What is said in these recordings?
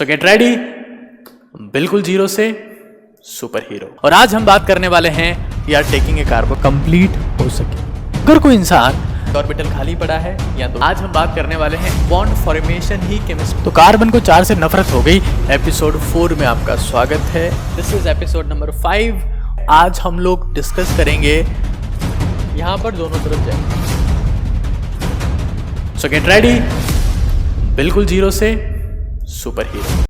सो get ready, बिल्कुल zero से super hero. और आज हम बात करने वाले हैं यार टेकिंग ए कार्बन कंप्लीट हो सके अगर कोई इंसान ऑर्बिटल खाली पड़ा है या तो आज हम बात करने वाले हैं बॉन्ड फॉर्मेशन ही केमिस्ट्री। तो कार्बन को 4 से नफरत हो गई। एपिसोड 4 में आपका स्वागत है। This is episode number 5। आज हम लोग डिस्कस करेंगे, यहां पर दोनों तरफ जाएंगे। सो गेट रेडी, बिल्कुल जीरो से सुपर हीरो।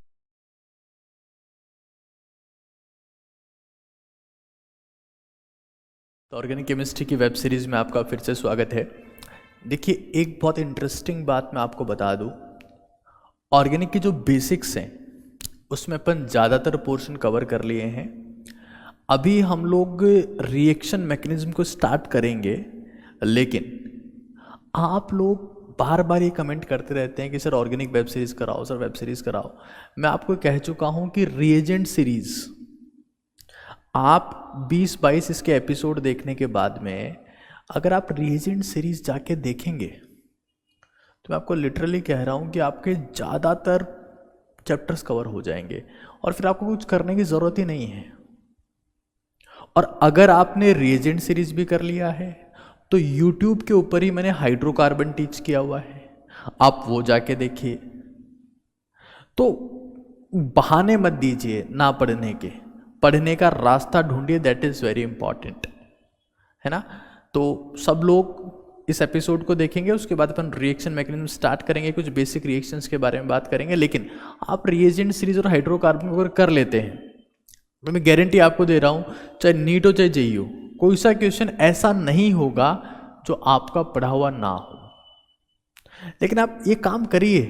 तो ऑर्गेनिक केमिस्ट्री की वेब सीरीज में आपका फिर से स्वागत है। देखिए, एक बहुत इंटरेस्टिंग बात मैं आपको बता दूं। ऑर्गेनिक की जो बेसिक्स हैं उसमें अपन ज़्यादातर पोर्शन कवर कर लिए हैं। अभी हम लोग रिएक्शन मैकेनिज्म को स्टार्ट करेंगे, लेकिन आप लोग बार बार ये कमेंट करते रहते हैं कि सर ऑर्गेनिक वेब सीरीज़ कराओ, सर वेब सीरीज़ कराओ। मैं आपको कह चुका हूँ कि रिएजेंट सीरीज़ आप 20-22 इसके एपिसोड देखने के बाद में अगर आप रिएजेंट सीरीज जाके देखेंगे तो मैं आपको लिटरली कह रहा हूँ कि आपके ज़्यादातर चैप्टर्स कवर हो जाएंगे और फिर आपको कुछ करने की ज़रूरत ही नहीं है। और अगर आपने रिएजेंट सीरीज भी कर लिया है तो YouTube के ऊपर ही मैंने हाइड्रोकार्बन टीच किया हुआ है, आप वो जाके देखिए। तो बहाने मत दीजिए ना पढ़ने के, पढ़ने का रास्ता ढूंढिए, दैट इज़ वेरी इंपॉर्टेंट, है ना। तो सब लोग इस एपिसोड को देखेंगे, उसके बाद अपन रिएक्शन मैकेनिज्म स्टार्ट करेंगे, कुछ बेसिक रिएक्शंस के बारे में बात करेंगे। लेकिन आप रिएजेंट सीरीज और हाइड्रोकार्बन अगर कर लेते हैं तो मैं गारंटी आपको दे रहा हूँ, चाहे नीट हो चाहे जेईई हो, कोई सा क्वेश्चन ऐसा नहीं होगा जो आपका पढ़ा हुआ ना हो। लेकिन आप ये काम करिए,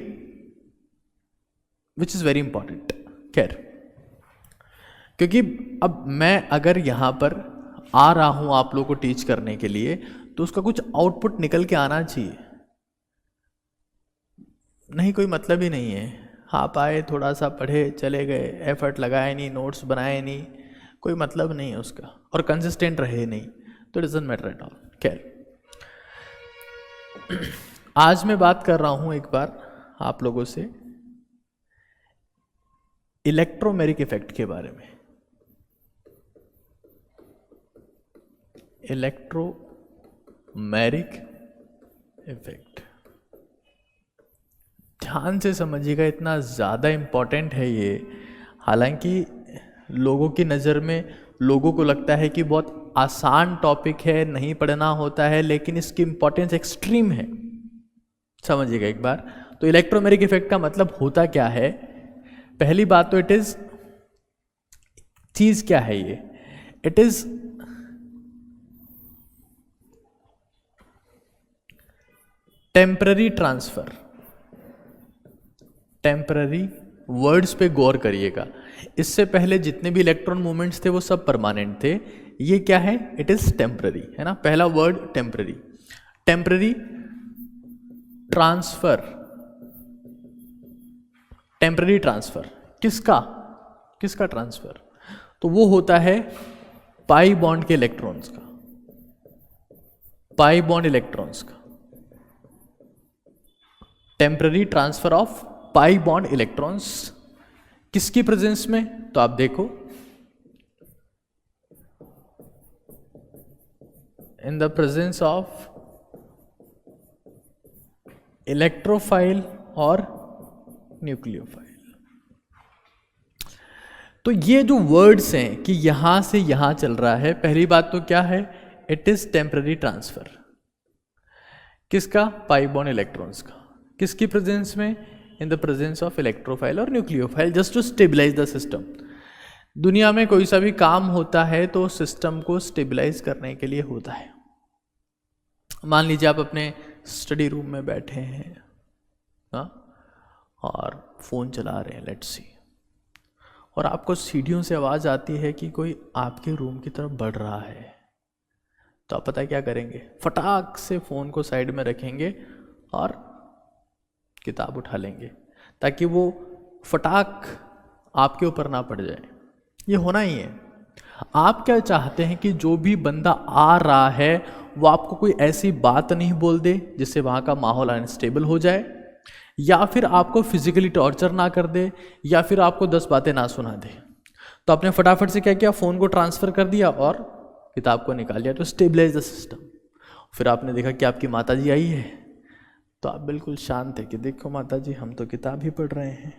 विच इज़ वेरी इंपॉर्टेंट। खैर, क्योंकि अब मैं अगर यहाँ पर आ रहा हूँ आप लोगों को टीच करने के लिए तो उसका कुछ आउटपुट निकल के आना चाहिए। नहीं, कोई मतलब ही नहीं है आप आए, थोड़ा सा पढ़े, चले गए, एफर्ट लगाए नहीं, नोट्स बनाए नहीं, कोई मतलब नहीं है उसका, और कंसिस्टेंट रहे नहीं, तो डजंट मैटर एट ऑल। खैर, आज मैं बात कर रहा हूँ एक बार आप लोगों से इलेक्ट्रोमेरिक इफेक्ट के बारे में। इलेक्ट्रोमेरिक इफेक्ट ध्यान से समझिएगा, इतना ज़्यादा इम्पॉर्टेंट है ये। हालांकि लोगों की नज़र में लोगों को लगता है कि बहुत आसान टॉपिक है, नहीं पढ़ना होता है, लेकिन इसकी इम्पॉर्टेंस एक्सट्रीम है। समझिएगा एक बार। तो इलेक्ट्रोमेरिक इफेक्ट का मतलब होता क्या है? पहली बात तो इट इज़, चीज़ क्या है ये? It is temporary transfer. Temporary words पे गौर करिएगा। इससे पहले जितने भी इलेक्ट्रॉन मूवमेंट्स थे वो सब परमानेंट थे। ये क्या है? इट इज टेम्पररी, है ना। पहला word temporary. Temporary transfer. Temporary transfer किसका? किसका ट्रांसफर? तो वो होता है पाई बॉन्ड के इलेक्ट्रॉन्स का। पाई बॉन्ड इलेक्ट्रॉन्स का temporary transfer of pi bond electrons. किसकी प्रेजेंस में? तो आप देखो, इन द प्रेजेंस ऑफ इलेक्ट्रोफाइल और न्यूक्लियोफाइल। तो ये जो वर्ड्स हैं कि यहां से यहां चल रहा है, पहली बात तो क्या है? It is temporary transfer. किसका? पाई बॉन्ड इलेक्ट्रॉन्स का। किसकी प्रेजेंस में? In the presence of electrophile और nucleophile, just to stabilize the system. दुनिया में कोई सा भी काम होता है तो सिस्टम को स्टेबलाइज करने के लिए होता है। मान लीजिए आप अपने स्टडी रूम में बैठे हैं, हाँ, और फ़ोन चला रहे हैं, लेट्स सी, और आपको सीढ़ियों से आवाज़ आती है कि कोई आपके रूम की तरफ बढ़ रहा है। तो आप पता क्या करेंगे? फटाक से फ़ोन को साइड में रखेंगे और किताब उठा लेंगे ताकि वो फटाक आपके ऊपर ना पड़ जाए। ये होना ही है। आप क्या चाहते हैं कि जो भी बंदा आ रहा है वो आपको कोई ऐसी बात नहीं बोल दे जिससे वहाँ का माहौल अनस्टेबल हो जाए, या फिर आपको फिजिकली टॉर्चर ना कर दे, या फिर आपको 10 बातें ना सुना दे। तो आपने फटाफट से क्या किया, फ़ोन को ट्रांसफ़र कर दिया और किताब को निकाल लिया, तो स्टेबलाइज द सिस्टम। फिर आपने देखा कि आपकी माता जी आई है, तो आप बिल्कुल शांत है कि देखो माता जी, हम तो किताब ही पढ़ रहे हैं,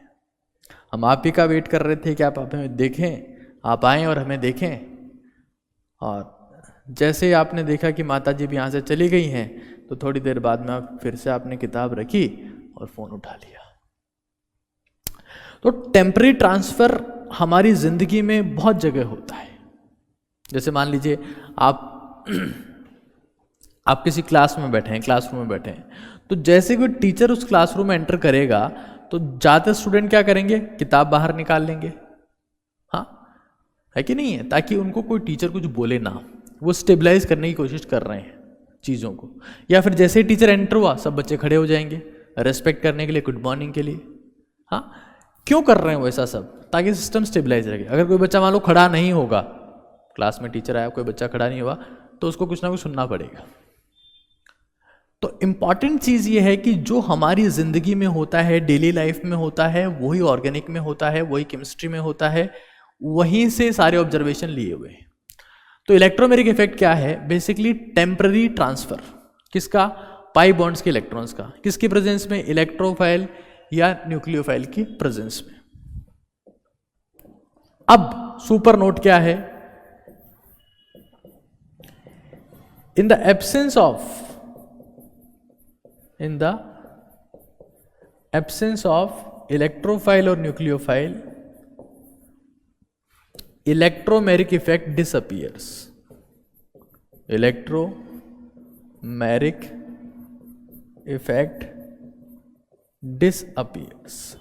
हम आप ही का वेट कर रहे थे कि आप हमें देखें, आप आएँ और हमें देखें। और जैसे ही आपने देखा कि माता जी भी यहाँ से चली गई हैं, तो थोड़ी देर बाद में आप फिर से आपने किताब रखी और फ़ोन उठा लिया। तो टेम्पररी ट्रांसफ़र हमारी ज़िंदगी में बहुत जगह होता है। जैसे मान लीजिए आप किसी क्लास में बैठे हैं, क्लासरूम में बैठे हैं, तो जैसे कोई टीचर उस क्लासरूम में एंटर करेगा तो ज़्यादातर स्टूडेंट क्या करेंगे, किताब बाहर निकाल लेंगे, हाँ है कि नहीं है, ताकि उनको कोई टीचर कुछ बोले ना, वो स्टेबलाइज करने की कोशिश कर रहे हैं चीज़ों को। या फिर जैसे ही टीचर एंटर हुआ, सब बच्चे खड़े हो जाएंगे रेस्पेक्ट करने के लिए, गुड मॉर्निंग के लिए। हाँ, क्यों कर रहे हैं वो ऐसा सब, ताकि सिस्टम स्टेबलाइज रहे। अगर कोई बच्चा मान लो खड़ा नहीं होगा, क्लास में टीचर आया, कोई बच्चा खड़ा नहीं हुआ, तो उसको कुछ ना कुछ सुनना पड़ेगा। तो इम्पॉर्टेंट चीज़ ये है कि जो हमारी ज़िंदगी में होता है, डेली लाइफ में होता है, वही ऑर्गेनिक में होता है, वही केमिस्ट्री में होता है, वहीं से सारे ऑब्जर्वेशन लिए हुए हैं। तो इलेक्ट्रोमेरिक इफेक्ट क्या है, बेसिकली टेम्पररी ट्रांसफर, किसका, पाई बॉन्ड्स के इलेक्ट्रॉन्स का, किसकी प्रेजेंस में, इलेक्ट्रोफाइल या न्यूक्लियोफाइल की प्रेजेंस में। अब सुपर नोट क्या है, in the absence of electrophile और nucleophile, electromeric effect disappears, electromeric effect disappears.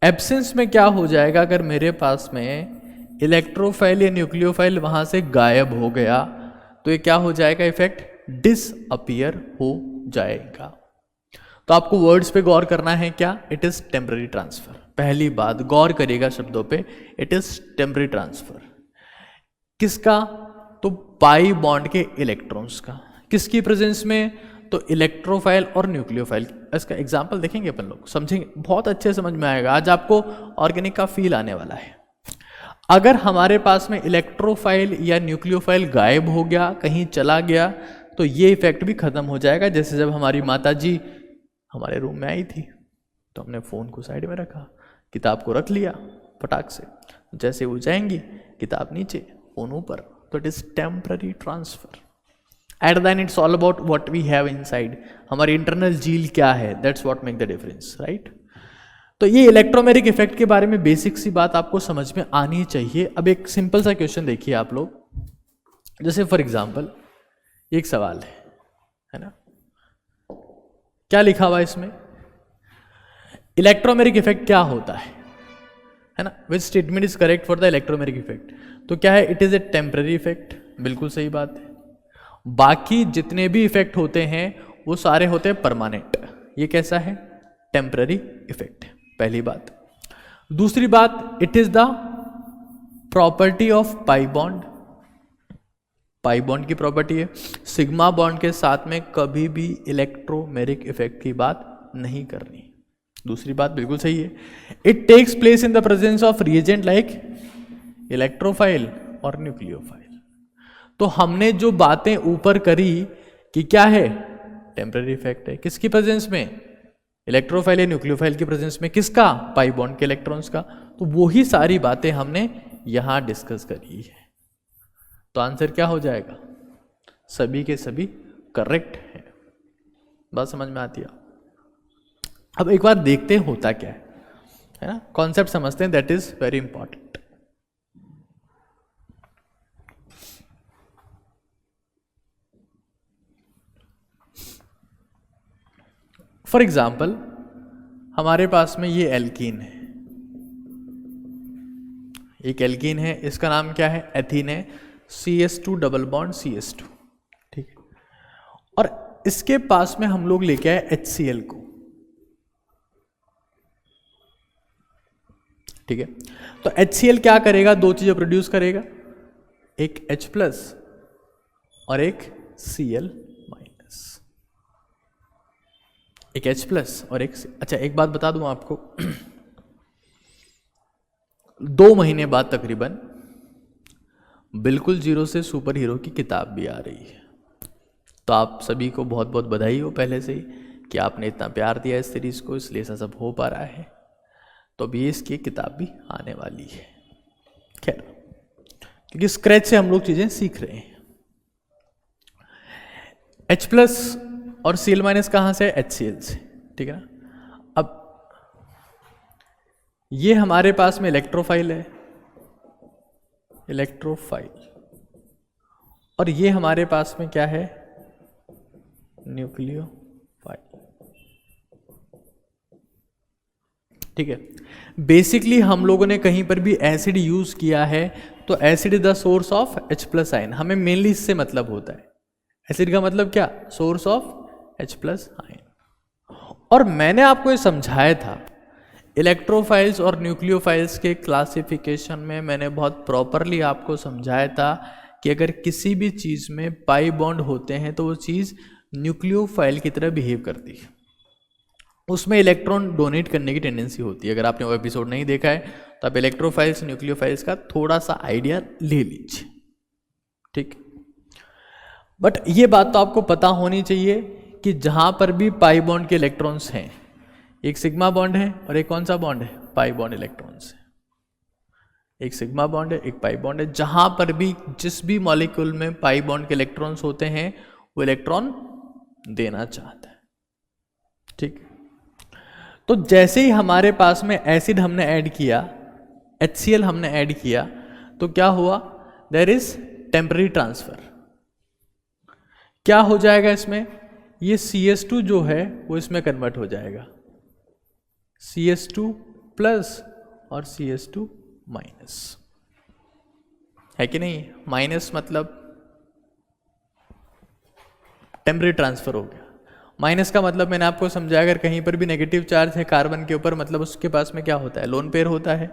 Absence में क्या हो जाएगा, अगर मेरे पास में इलेक्ट्रोफाइल या न्यूक्लियोफाइल वहां से गायब हो गया, तो ये क्या हो जाएगा, इफेक्ट डिसअपियर हो जाएगा। तो आपको वर्ड्स पे गौर करना है, क्या, इट इज टेम्पररी ट्रांसफर। पहली बात गौर करिएगा शब्दों पे, इट इज टेम्पररी ट्रांसफर। किसका, तो पाई बॉन्ड के इलेक्ट्रॉन्स का, किसकी प्रेजेंस में, तो इलेक्ट्रोफाइल और न्यूक्लियोफाइल। इसका एग्जांपल देखेंगे अपन लोग, समझेंगे, बहुत अच्छे समझ में आएगा। आज आपको ऑर्गेनिक का फील आने वाला है। अगर हमारे पास में इलेक्ट्रोफाइल या न्यूक्लियोफाइल गायब हो गया, कहीं चला गया, तो ये इफेक्ट भी खत्म हो जाएगा। जैसे जब हमारी माता जी हमारे रूम में आई थी, तो हमने फ़ोन को साइड में रखा, किताब को रख लिया फटाक से, जैसे वो जाएंगी, किताब नीचे, फ़ोन ऊपर, तो it is temporary transfer. At the end it's all about what we have inside, हमारी इंटरनल झील क्या है, that's what make the difference, right. तो ये इलेक्ट्रोमेरिक इफेक्ट के बारे में बेसिक सी बात आपको समझ में आनी चाहिए। अब एक सिंपल सा क्वेश्चन देखिए आप लोग, जैसे फॉर एग्जाम्पल एक सवाल है ना, क्या लिखा हुआ है इसमें, इलेक्ट्रोमेरिक इफेक्ट क्या होता है ना, which statement is correct for the electromeric effect. तो क्या है, it is a temporary effect, बिल्कुल सही बात है। बाकी जितने भी इफेक्ट होते हैं वो सारे होते हैं परमानेंट, ये कैसा है, टेम्पररी इफेक्ट, पहली बात। दूसरी बात, it is the property of pi bond, pi bond की प्रॉपर्टी है, सिग्मा बॉन्ड के साथ में कभी भी इलेक्ट्रोमेरिक इफेक्ट की बात नहीं करनी। दूसरी बात बिल्कुल सही है, it takes place in the presence of reagent like electrophile और न्यूक्लियोफाइल। तो हमने जो बातें ऊपर करी कि क्या है, टेम्पररी इफेक्ट है, किसकी प्रेजेंस में, इलेक्ट्रोफाइल या न्यूक्लियोफाइल की प्रेजेंस में, किसका, पाई बॉन्ड के इलेक्ट्रॉन्स का। तो वही सारी बातें हमने यहां डिस्कस करी है। तो आंसर क्या हो जाएगा, सभी के सभी करेक्ट है। बात समझ में आती है। अब एक बार देखते हैं होता क्या है ना, कॉन्सेप्ट समझते हैं, that is very important. For example हमारे पास में ये एल्कीन है, एक एल्कीन है, इसका नाम क्या है, एथीन है, CH2 डबल बॉन्ड CH2, ठीक है। और इसके पास में हम लोग लेके आए HCl को, ठीक है। तो HCl क्या करेगा, दो चीजें प्रोड्यूस करेगा, एक H+ और एक Cl माइनस, एक H प्लस और एक अच्छा एक बात बता दूं आपको 2 महीने बाद तकरीबन बिल्कुल जीरो से सुपर हीरो की किताब भी आ रही है। तो आप सभी को बहुत बहुत बधाई हो पहले से ही कि आपने इतना प्यार दिया इस सीरीज़ को, इसलिए ऐसा सब हो पा रहा है। तो अभी इसकी किताब भी आने वाली है। खैर, क्योंकि स्क्रैच से हम लोग चीज़ें सीख रहे हैं। H प्लस और Cl माइनस कहाँ से? HCl से, ठीक है ना। अब ये हमारे पास में इलेक्ट्रोफाइल है, इलेक्ट्रोफाइल, और ये हमारे पास में क्या है? न्यूक्लियोफाइल, ठीक है। बेसिकली हम लोगों ने कहीं पर भी एसिड यूज किया है तो acid is the source of H plus ion, हमें मेनली इससे मतलब होता है। एसिड का मतलब क्या? Source of H plus ion. और मैंने आपको ये समझाया था इलेक्ट्रोफाइल्स और न्यूक्लियोफाइल्स के क्लासिफिकेशन में, मैंने बहुत प्रॉपरली आपको समझाया था कि अगर किसी भी चीज़ में पाई बॉन्ड होते हैं तो वो चीज़ न्यूक्लियोफाइल की तरह बिहेव करती है, उसमें इलेक्ट्रॉन डोनेट करने की टेंडेंसी होती है। अगर आपने वो एपिसोड नहीं देखा है तो आप इलेक्ट्रोफाइल्स न्यूक्लियोफाइल्स का थोड़ा सा आइडिया ले लीजिए, ठीक। बट ये बात तो आपको पता होनी चाहिए कि जहां पर भी पाई बॉन्ड के इलेक्ट्रॉन्स हैं, एक सिग्मा बॉन्ड है और एक कौन सा बॉन्ड है? पाई बॉन्ड इलेक्ट्रॉन्स है। एक सिग्मा बॉन्ड है, एक पाई बॉन्ड है। जहां पर भी जिस भी मॉलिक्यूल में पाई बॉन्ड के इलेक्ट्रॉन्स होते हैं वो इलेक्ट्रॉन देना चाहता है, ठीक। तो जैसे ही हमारे पास में एसिड हमने ऐड किया, HCl हमने ऐड किया, तो क्या हुआ? There is temporary transfer. क्या हो जाएगा इसमें? ये CS2 जो है वो इसमें कन्वर्ट हो जाएगा, CS2 प्लस और CS2 माइनस, है कि नहीं? माइनस मतलब टेम्पररी ट्रांसफर हो गया। माइनस का मतलब मैंने आपको समझाया, अगर कहीं पर भी नेगेटिव चार्ज है कार्बन के ऊपर, मतलब उसके पास में क्या होता है? लोन पेयर होता है।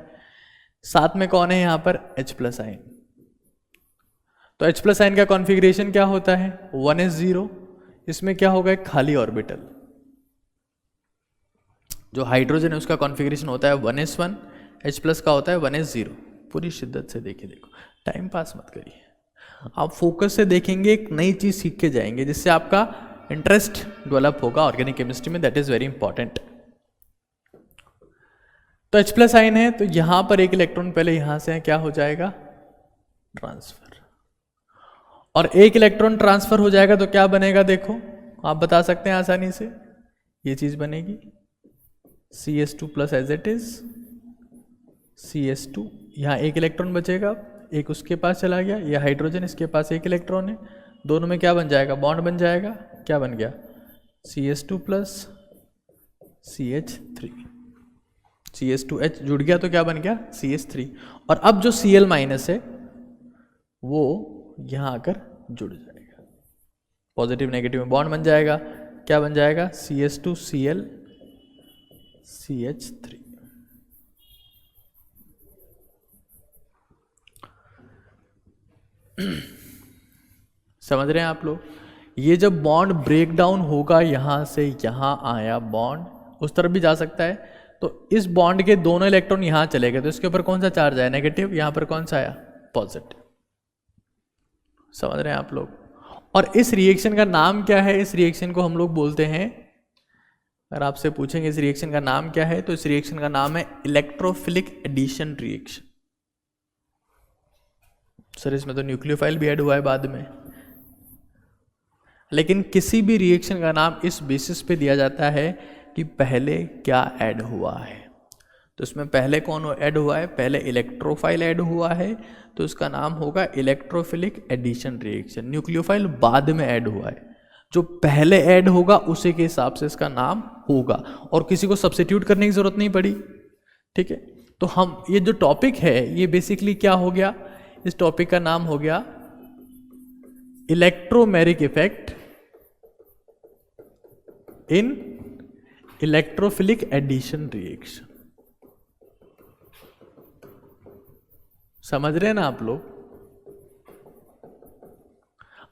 साथ में कौन है यहां पर? H plus ion. तो H प्लस आयन का कॉन्फ़िगरेशन क्या होता है? 1s0। इसमें क्या होगा? एक खाली ऑर्बिटल। जो हाइड्रोजन है उसका कॉन्फ़िगरेशन होता है 1s1, H प्लस का होता है 1s0। पूरी शिद्दत से देखिए, देखो टाइम पास मत करिए, आप फोकस से देखेंगे, एक नई चीज सीख के जाएंगे जिससे आपका इंटरेस्ट डेवलप होगा ऑर्गेनिक केमिस्ट्री में। That is very important. तो H प्लस आयन है तो यहां पर एक इलेक्ट्रॉन पहले यहां से क्या हो जाएगा? ट्रांसफर। और एक इलेक्ट्रॉन ट्रांसफर हो जाएगा तो क्या बनेगा? देखो आप बता सकते हैं आसानी से, ये चीज बनेगी CS2 plus as it is CS2। यहां एक इलेक्ट्रॉन बचेगा, एक उसके पास चला गया, यह हाइड्रोजन, इसके पास एक इलेक्ट्रॉन है, दोनों में क्या बन जाएगा? बॉन्ड बन जाएगा। क्या बन गया? CS2 प्लस CH3, CS2H जुड़ गया तो क्या बन गया? CH3। और अब जो Cl माइनस है वो यहां आकर जुड़ जाएगा, पॉजिटिव नेगेटिव में बॉन्ड बन जाएगा। क्या बन जाएगा? CS2Cl CH3। समझ रहे हैं आप लोग? ये जब बॉन्ड ब्रेक डाउन होगा, यहां से यहां आया बॉन्ड, उस तरफ भी जा सकता है, तो इस बॉन्ड के दोनों इलेक्ट्रॉन यहां चले गए तो इसके ऊपर कौन सा चार्ज आया? नेगेटिव। यहां पर कौन सा आया? पॉजिटिव। समझ रहे हैं आप लोग? और इस रिएक्शन का नाम क्या है? इस रिएक्शन को हम लोग बोलते हैं, अगर आपसे पूछेंगे इस रिएक्शन का नाम क्या है, तो इस रिएक्शन का नाम है इलेक्ट्रोफिलिक एडिशन रिएक्शन। सर इसमें तो न्यूक्लियोफाइल भी ऐड हुआ है बाद में, लेकिन किसी भी रिएक्शन का नाम इस बेसिस पे दिया जाता है कि पहले क्या ऐड हुआ है। तो इसमें पहले कौन ऐड हुआ है? पहले इलेक्ट्रोफाइल ऐड हुआ है तो इसका नाम होगा इलेक्ट्रोफिलिक एडिशन रिएक्शन। न्यूक्लियोफाइल बाद में ऐड हुआ है, जो पहले ऐड होगा उसी के हिसाब से इसका नाम होगा, और किसी को सब्स्टिट्यूट करने की जरूरत नहीं पड़ी, ठीक है। तो हम ये जो टॉपिक है ये बेसिकली क्या हो गया? इस टॉपिक का नाम हो गया electromeric effect in electrophilic addition reaction. समझ रहे हैं ना आप लोग?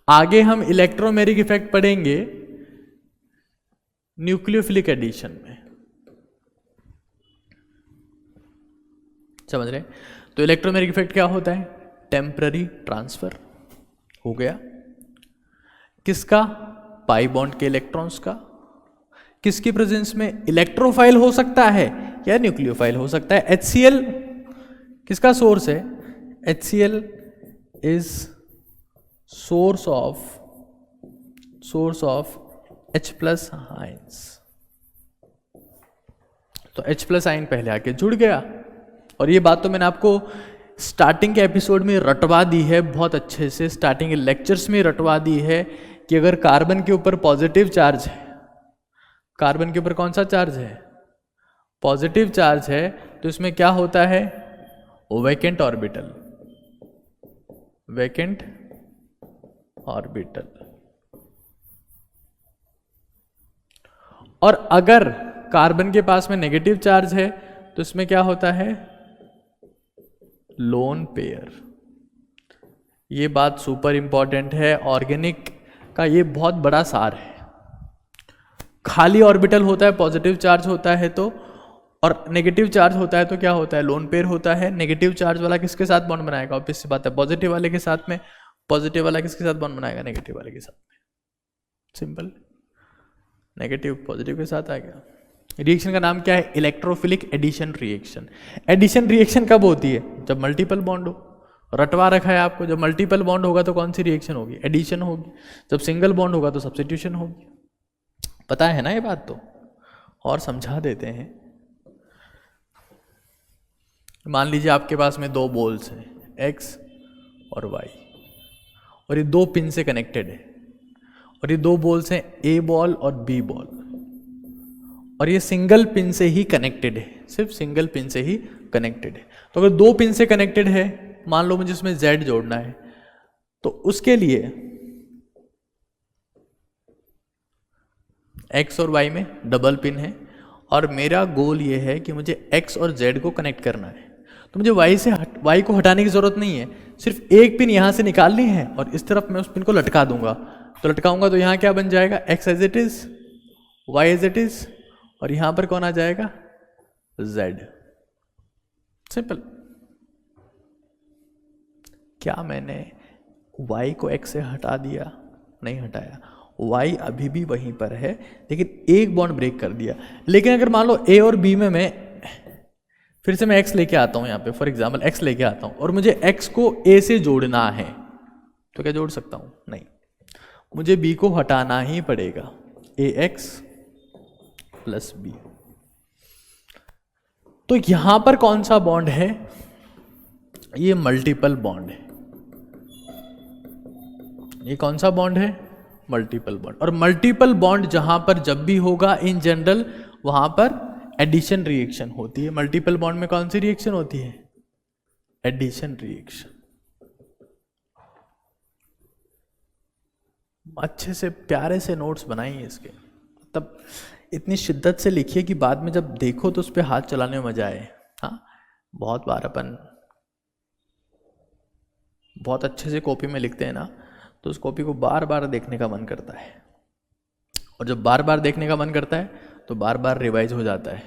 आगे हम इलेक्ट्रोमेरिक इफेक्ट पढ़ेंगे न्यूक्लियोफिलिक एडिशन में, समझ रहे हैं? तो इलेक्ट्रोमेरिक इफेक्ट क्या होता है? टेम्पररी ट्रांसफर हो गया किसका? पाई बॉन्ड के इलेक्ट्रॉन्स का। किसकी प्रेजेंस में? इलेक्ट्रोफाइल हो सकता है या न्यूक्लियोफाइल हो सकता है। HCl किसका सोर्स है? HCl is source of H+ ions. तो H+ आयन पहले आके जुड़ गया। और ये बात तो मैंने आपको स्टार्टिंग के एपिसोड में रटवा दी है बहुत अच्छे से, स्टार्टिंग के लेक्चर्स में रटवा दी है कि अगर कार्बन के ऊपर पॉजिटिव चार्ज है, कार्बन के ऊपर कौन सा चार्ज है? पॉजिटिव चार्ज है, तो इसमें क्या होता है? Vacant orbital, vacant orbital. और अगर कार्बन के पास में नेगेटिव चार्ज है तो इसमें क्या होता है? Lone pair. ये बात सुपर इंपॉर्टेंट है, ऑर्गेनिक का ये बहुत बड़ा सार है। खाली ऑर्बिटल होता है, पॉजिटिव चार्ज होता है तो, और नेगेटिव चार्ज होता है तो क्या होता है? लोन पेयर होता है। नेगेटिव चार्ज वाला किसके साथ बॉन्ड बनाएगा? ऑब्वियस सी बात है पॉजिटिव वाले के साथ में। पॉजिटिव वाला किसके साथ बॉन्ड बनाएगा? नेगेटिव वाले के साथ में। सिंपल, नेगेटिव पॉजिटिव के साथ आ गया। रिएक्शन का नाम क्या है? Electrophilic addition reaction. Addition reaction कब होती है? जब मल्टीपल बॉन्ड हो। रटवा रखा है आपको, जब मल्टीपल बॉन्ड होगा तो कौन सी रिएक्शन होगी? एडिशन होगी। जब सिंगल बॉन्ड होगा तो सब्स्टिट्यूशन होगी। पता है ना ये बात? तो और समझा देते हैं। मान लीजिए आपके पास में दो बॉल्स हैं, X और Y, और ये दो पिन से कनेक्टेड है, और ये दो बॉल्स हैं A बॉल और B बॉल, और ये सिंगल पिन से ही कनेक्टेड है, सिर्फ सिंगल पिन से ही कनेक्टेड है। तो अगर दो पिन से कनेक्टेड है, मान लो मुझे इसमें Z जोड़ना है, तो उसके लिए X और Y में डबल पिन है, और मेरा गोल ये है कि मुझे X और Z को कनेक्ट करना है। तो मुझे Y को हटाने की जरूरत नहीं है, सिर्फ एक पिन यहाँ से निकालनी है और इस तरफ मैं उस पिन को लटका दूंगा। तो लटकाऊंगा तो यहाँ क्या बन जाएगा? X as it is, Y as it is, और यहाँ पर कौन आ जाएगा? Z। सिंपल। क्या मैंने Y को X से हटा दिया? नहीं हटाया। Y अभी भी वहीं पर है, लेकिन एक बॉन्ड ब्रेक कर दिया। लेकिन अगर मान लो A और B में मैं फिर से मैं X लेके आता हूं, यहाँ पे फॉर एग्जाम्पल X लेके आता हूं, और मुझे X को A से जोड़ना है, तो क्या जोड़ सकता हूं? नहीं, मुझे B को हटाना ही पड़ेगा। AX plus B। तो यहां पर कौन सा बॉन्ड है? ये मल्टीपल बॉन्ड है। ये कौन सा बॉन्ड है? Multiple bond. और मल्टीपल बॉन्ड जहां पर जब भी होगा इन जनरल, वहां पर एडिशन रिएक्शन होती है। मल्टीपल बॉन्ड में कौन सी रिएक्शन होती है? Addition reaction. अच्छे से प्यारे से नोट्स बनाइए इसके, तब इतनी शिद्दत से लिखिए कि बाद में जब देखो तो उस पर हाथ चलाने में मजा आए। हाँ, बहुत बार अपन बहुत अच्छे से कॉपी में लिखते हैं ना, तो उस कॉपी को बार बार देखने का मन करता है, और जब बार बार देखने का मन करता है तो बार बार रिवाइज हो जाता है।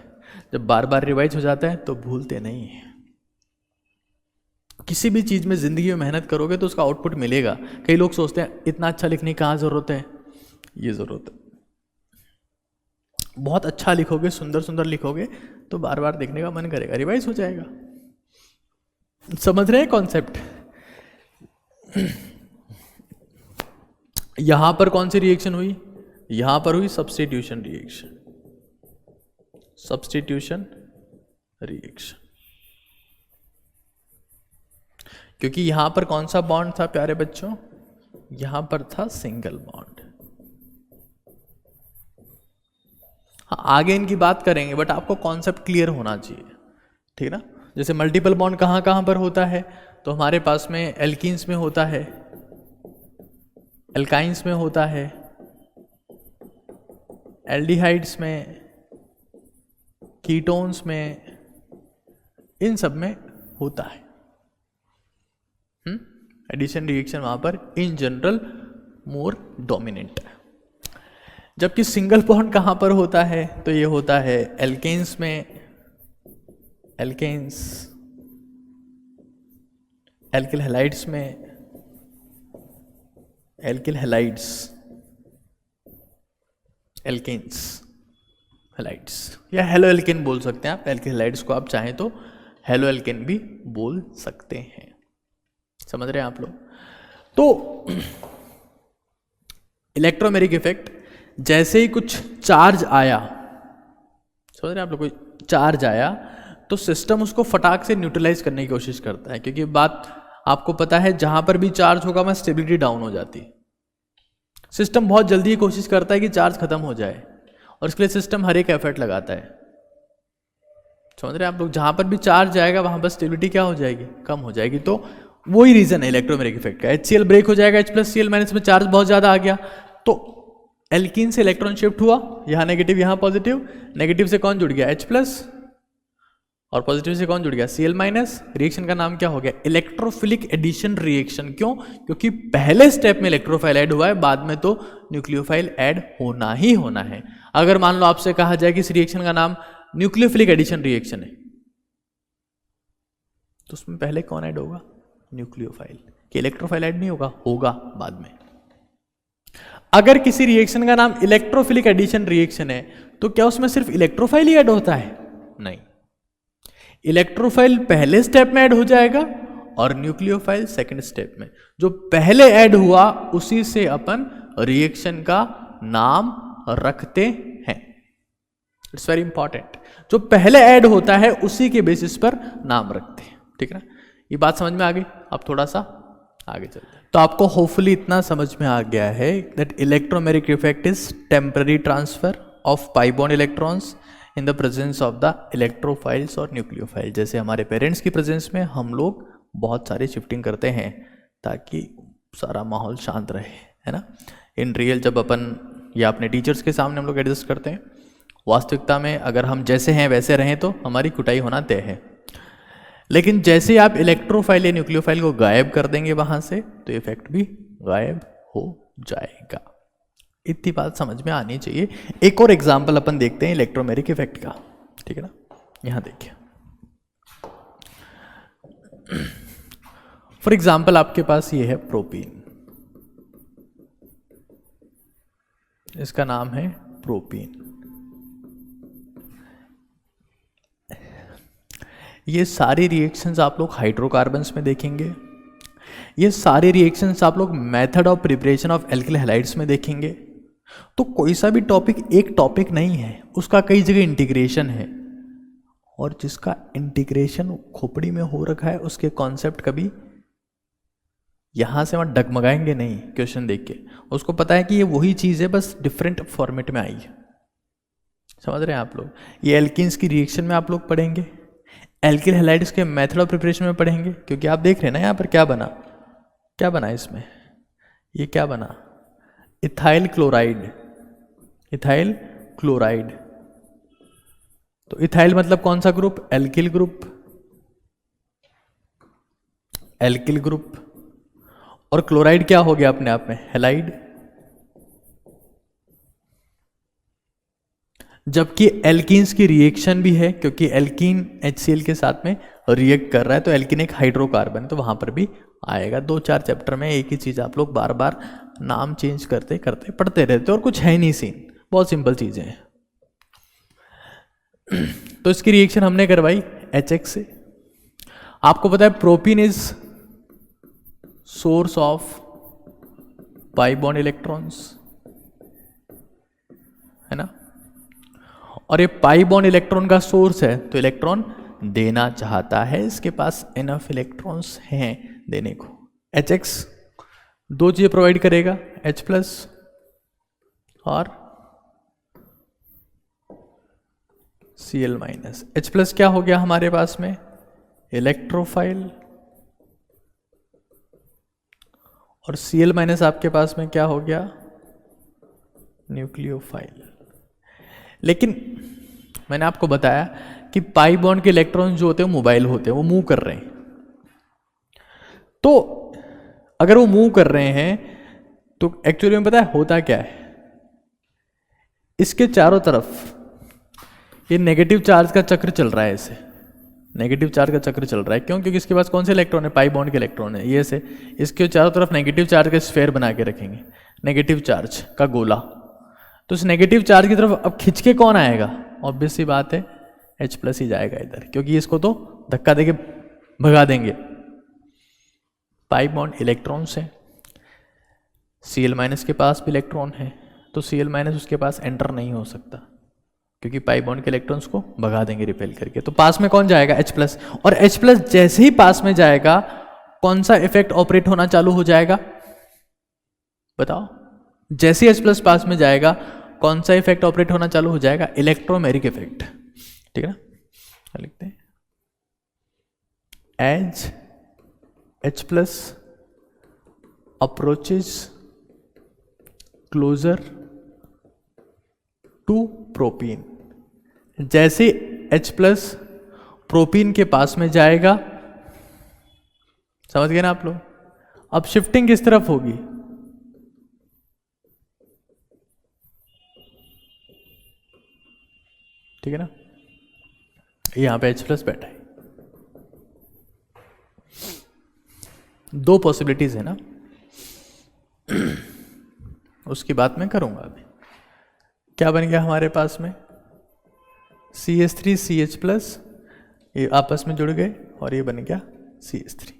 जब बार बार रिवाइज हो जाता है तो भूलते नहीं है। किसी भी चीज़ में ज़िंदगी में मेहनत करोगे तो उसका आउटपुट मिलेगा। कई लोग सोचते हैं इतना अच्छा लिखने की कहाँ ज़रूरत है? ये ज़रूरत है। बहुत अच्छा लिखोगे, सुंदर सुंदर लिखोगे तो बार बार देखने का मन करेगा, रिवाइज हो जाएगा। समझ रहे हैं कॉन्सेप्ट? यहां पर कौन सी रिएक्शन हुई? यहां पर हुई सब्स्टिट्यूशन रिएक्शन। सब्स्टिट्यूशन रिएक्शन, क्योंकि यहां पर कौन सा बॉन्ड था प्यारे बच्चों? यहां पर था सिंगल बॉन्ड। हाँ, आगे इनकी बात करेंगे, बट आपको कॉन्सेप्ट क्लियर होना चाहिए, ठीक है ना? जैसे मल्टीपल बॉन्ड कहाँ कहाँ पर होता है, तो हमारे पास में एल्कीन्स में होता है, एल्काइंस में होता है, एल्डिहाइड्स में, कीटोन्स में, इन सब में होता है। एडिशन रिएक्शन वहां पर इन जनरल मोर डोमिनेंट। जबकि सिंगल बॉन्ड कहाँ पर होता है, तो ये होता है एल्केन्स में, एल्केन्स, एल्किल हैलाइड्स में, एल्किल हैलाइड्स, एल्केन्स हैलाइड्स, या हेलो एल्केन बोल सकते हैं आप। एल्किल हैलाइड्स को आप चाहें तो हेलो एल्केन भी बोल सकते हैं। समझ रहे हैं आप लोग? तो इलेक्ट्रोमेरिक इफेक्ट, जैसे ही कुछ चार्ज आया, समझ रहे हैं आप लोग, कोई चार्ज आया तो सिस्टम उसको फटाक से न्यूट्रलाइज करने की कोशिश करता है, क्योंकि बात आपको पता है जहां पर भी चार्ज होगा वहां स्टेबिलिटी डाउन हो जाती है। सिस्टम बहुत जल्दी कोशिश करता है कि चार्ज खत्म हो जाए, और इसके लिए सिस्टम हर एक एफर्ट लगाता है। समझ रहे हैं आप लोग? जहां पर भी चार्ज आएगा वहां पर स्टेबिलिटी क्या हो जाएगी, कम हो जाएगी। तो वही रीजन है इलेक्ट्रोमेरिक इफेक्ट का। HCl ब्रेक हो जाएगा, H+Cl- में चार्ज बहुत ज्यादा आ गया, तो एल्कीन से इलेक्ट्रॉन शिफ्ट हुआ, यहां नेगेटिव यहां पॉजिटिव, नेगेटिव से कौन जुड़ गया, H+, और पॉजिटिव से कौन जुड़ गया, Cl-। रिएक्शन का नाम क्या हो गया, इलेक्ट्रोफिलिक एडिशन रिएक्शन। क्यों? क्योंकि पहले स्टेप में इलेक्ट्रोफाइल ऐड हुआ है, बाद में तो न्यूक्लियोफाइल ऐड होना ही होना है। अगर मान लो आपसे कहा जाए कि इस रिएक्शन का नाम न्यूक्लियोफिलिक एडिशन रिएक्शन है, तो उसमें पहले कौन ऐड होगा, न्यूक्लियोफाइल। कि इलेक्ट्रोफाइल ऐड नहीं होगा, होगा बाद में। अगर किसी रिएक्शन का नाम इलेक्ट्रोफिलिक एडिशन रिएक्शन है, तो क्या उसमें सिर्फ इलेक्ट्रोफाइल ही ऐड होता है, नहीं, इलेक्ट्रोफाइल पहले स्टेप में ऐड हो जाएगा और न्यूक्लियोफाइल सेकंड स्टेप में। जो पहले ऐड हुआ उसी से अपन रिएक्शन का नाम रखते हैं। इट्स वेरी इंपॉर्टेंट, जो पहले ऐड होता है उसी के बेसिस पर नाम रखते हैं। ठीक है ना, ये बात समझ में आ गई? अब थोड़ा सा आगे चलते हैं। तो आपको होपफुली इतना समझ में आ गया है that electromeric effect is temporary transfer of pi bond electrons in the presence of the electrophiles और न्यूक्लियोफाइल। जैसे हमारे पेरेंट्स की प्रेजेंस में हम लोग बहुत सारी शिफ्टिंग करते हैं ताकि सारा माहौल शांत रहे, है ना। इन रियल जब अपन या अपने टीचर्स के सामने हम लोग एडजस्ट करते हैं, वास्तविकता में अगर हम जैसे हैं वैसे रहें तो हमारी कुटाई होना तय है। लेकिन जैसे आप इलेक्ट्रोफाइल या न्यूक्लियोफाइल को गायब कर देंगे वहां से, तो इफेक्ट भी गायब हो जाएगा। इतनी बात समझ में आनी चाहिए। एक और एग्जांपल अपन देखते हैं इलेक्ट्रोमेरिक इफेक्ट का, ठीक है ना। यहां देखिए, फॉर एग्जांपल आपके पास ये है प्रोपीन, इसका नाम है प्रोपीन। ये सारी रिएक्शंस आप लोग हाइड्रोकार्बन्स में देखेंगे, ये सारे रिएक्शंस आप लोग method of preparation of alkyl halides में देखेंगे। तो कोई सा भी टॉपिक एक टॉपिक नहीं है, उसका कई जगह इंटीग्रेशन है, और जिसका इंटीग्रेशन खोपड़ी में हो रखा है उसके कॉन्सेप्ट कभी यहां से वहां डगमगाएंगे नहीं क्वेश्चन देख के। उसको पता है कि ये वही चीज है, बस डिफरेंट फॉर्मेट में आई है। समझ रहे हैं आप लोग? ये एल्किन्स की रिएक्शन में आप लोग पढ़ेंगे, एल्किल हैलाइड्स के मेथड ऑफ प्रिपरेशन में पढ़ेंगे, क्योंकि आप देख रहे हैं ना यहाँ पर क्या बना, क्या बना इसमें, ये क्या बना, इथाइल क्लोराइड, इथाइल क्लोराइड। तो इथाइल मतलब कौन सा group, alkyl group, alkyl group, और क्लोराइड क्या हो गया अपने आप में, हैलाइड। जबकि एल्कीन्स की रिएक्शन भी है, क्योंकि एल्कीन HCl के साथ में रिएक्ट कर रहा है, तो एल्कीन एक हाइड्रोकार्बन है, तो वहां पर भी आएगा। 2-4 चैप्टर में एक ही चीज आप लोग बार बार नाम चेंज करते करते पढ़ते रहते, और कुछ है नहीं सीन, बहुत सिंपल चीजें हैं। तो इसकी रिएक्शन हमने करवाई HX से। आपको पता है propene is source of pi bond electrons, है ना। और ये पाई बॉन्ड इलेक्ट्रॉन का सोर्स है, तो इलेक्ट्रॉन देना चाहता है, इसके पास इनफ इलेक्ट्रॉन्स हैं देने को। HX दो चीजें प्रोवाइड करेगा, H+ और Cl-। H+ क्या हो गया हमारे पास में, इलेक्ट्रोफाइल, और Cl- आपके पास में क्या हो गया, न्यूक्लियोफाइल। लेकिन मैंने आपको बताया कि पाई बॉन्ड के इलेक्ट्रॉन जो होते हैं मोबाइल होते हैं, वो मूव कर रहे हैं। तो अगर वो मूव कर रहे हैं तो एक्चुअली में पता है होता क्या है, इसके चारों तरफ ये नेगेटिव चार्ज का चक्र चल रहा है, ऐसे नेगेटिव चार्ज का चक्र चल रहा है। क्यों? क्योंकि इसके पास कौन से इलेक्ट्रॉन है? पाई बॉन्ड के इलेक्ट्रॉन है। ये से इसके चारों तरफ नेगेटिव चार्ज का स्फेयर बना के रखेंगे, नेगेटिव चार्ज का गोला। तो इस नेगेटिव चार्ज की तरफ अब खिंच के कौन आएगा? ऑब्वियस सी बात है H+ ही जाएगा इधर, क्योंकि इसको तो धक्का देके भगा देंगे। पाई बॉन्ड इलेक्ट्रॉन्स है, Cl- के पास भी इलेक्ट्रॉन है, तो Cl- उसके पास एंटर नहीं हो सकता, क्योंकि पाई बॉन्ड के इलेक्ट्रॉन्स को भगा देंगे रिपेल करके। तो पास में कौन जाएगा? H+। और H+ जैसे ही पास में जाएगा, कौन सा इफेक्ट ऑपरेट होना चालू हो जाएगा? बताओ। जैसे ही H+ पास में जाएगा, कौन सा इफेक्ट ऑपरेट होना चालू हो जाएगा? Electromeric effect. ठीक है ना, लिखते हैं as H+ approaches closer to propene, जैसे H+ प्रोपीन के पास में जाएगा, समझ गए ना आप लोग? अब शिफ्टिंग किस तरफ होगी? ठीक है ना, यहां पे H+ बैठा है। दो पॉसिबिलिटीज है ना, उसकी बात मैं करूंगा अभी। क्या बन गया हमारे पास में? CH3 CH+, ये आपस में जुड़ गए और ये बन गया CH3।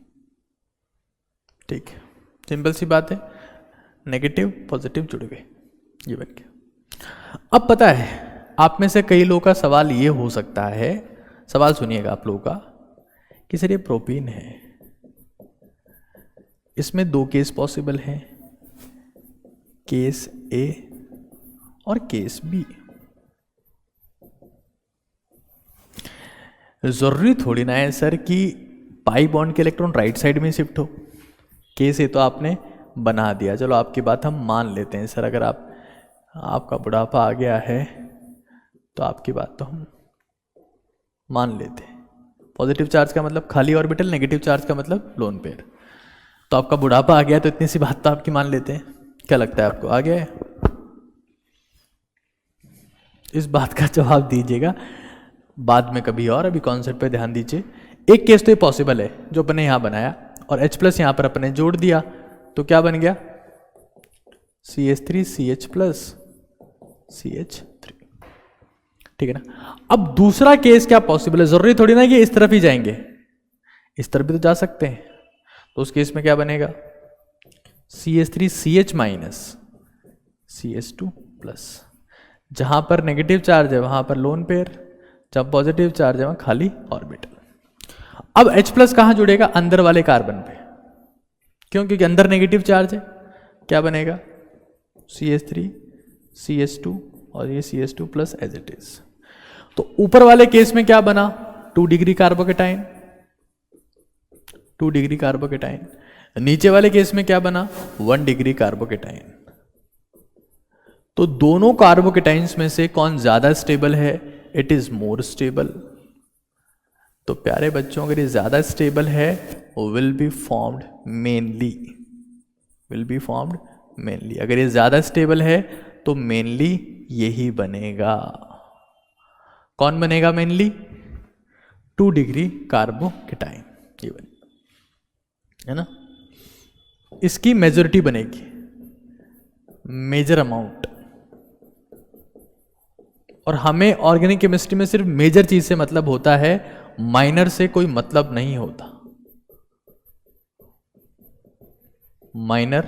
ठीक है, सिंपल सी बात है, नेगेटिव पॉजिटिव जुड़ गए, ये बन गया। अब पता है आप में से कई लोगों का सवाल ये हो सकता है, सवाल सुनिएगा आप लोगों का, कि सर ये प्रोपीन है, इसमें दो केस पॉसिबल हैं, केस A और केस B। जरूरी थोड़ी ना है सर कि पाई बॉन्ड के इलेक्ट्रॉन राइट साइड में शिफ्ट हो। केस A तो आपने बना दिया, चलो आपकी बात हम मान लेते हैं सर, अगर आपका बुढ़ापा आ गया है तो आपकी बात तो हम मान लेते हैं। पॉजिटिव चार्ज का मतलब खाली ऑर्बिटल, नेगेटिव चार्ज का मतलब लोन पेयर। तो आपका बुढ़ापा आ गया तो इतनी सी बात तो आपकी मान लेते हैं। क्या लगता है आपको, आ गया है? इस बात का जवाब दीजिएगा बाद में कभी और, अभी कॉन्सेप्ट पे ध्यान दीजिए। एक केस तो ये पॉसिबल है जो अपने यहां बनाया और H+ यहां पर अपने जोड़ दिया, तो क्या बन गया? CH3 CH+ CH3। ठीक है ना। अब दूसरा केस क्या पॉसिबल है? जरूरी थोड़ी ना कि इस तरफ ही जाएंगे, इस तरफ भी तो जा सकते हैं। तो उस केस में क्या बनेगा? CH3 CH- CH2+। जहां पर नेगेटिव चार्ज है वहां पर लोन पेयर, जब पॉजिटिव चार्ज है वहां खाली ऑर्बिटल। अब H+ कहां जुड़ेगा? अंदर वाले कार्बन पे। क्यों? क्योंकि अंदर नेगेटिव चार्ज है। क्या बनेगा? CH3 CH2 और ये CH2+ एज इट इज। तो ऊपर वाले केस में क्या बना? 2 डिग्री कार्बोकेटाइन, 2 डिग्री कार्बोकेटाइन। नीचे वाले केस में क्या बना? 1 डिग्री कार्बोकेटाइन। तो दोनों कार्बोकेटाइन्स में से कौन ज्यादा स्टेबल है? It is more stable. तो प्यारे बच्चों, अगर ये ज्यादा स्टेबल है, will be formed mainly, will be formed mainly. अगर ये ज्यादा स्टेबल है तो मेनली यही बनेगा। कौन बनेगा मेनली? 2 डिग्री कार्बोकेटाइन, ये बनेगा, है ना। इसकी मेजॉरिटी बनेगी, मेजर अमाउंट। और हमें ऑर्गेनिक केमिस्ट्री में सिर्फ मेजर चीज से मतलब होता है, माइनर से कोई मतलब नहीं होता। माइनर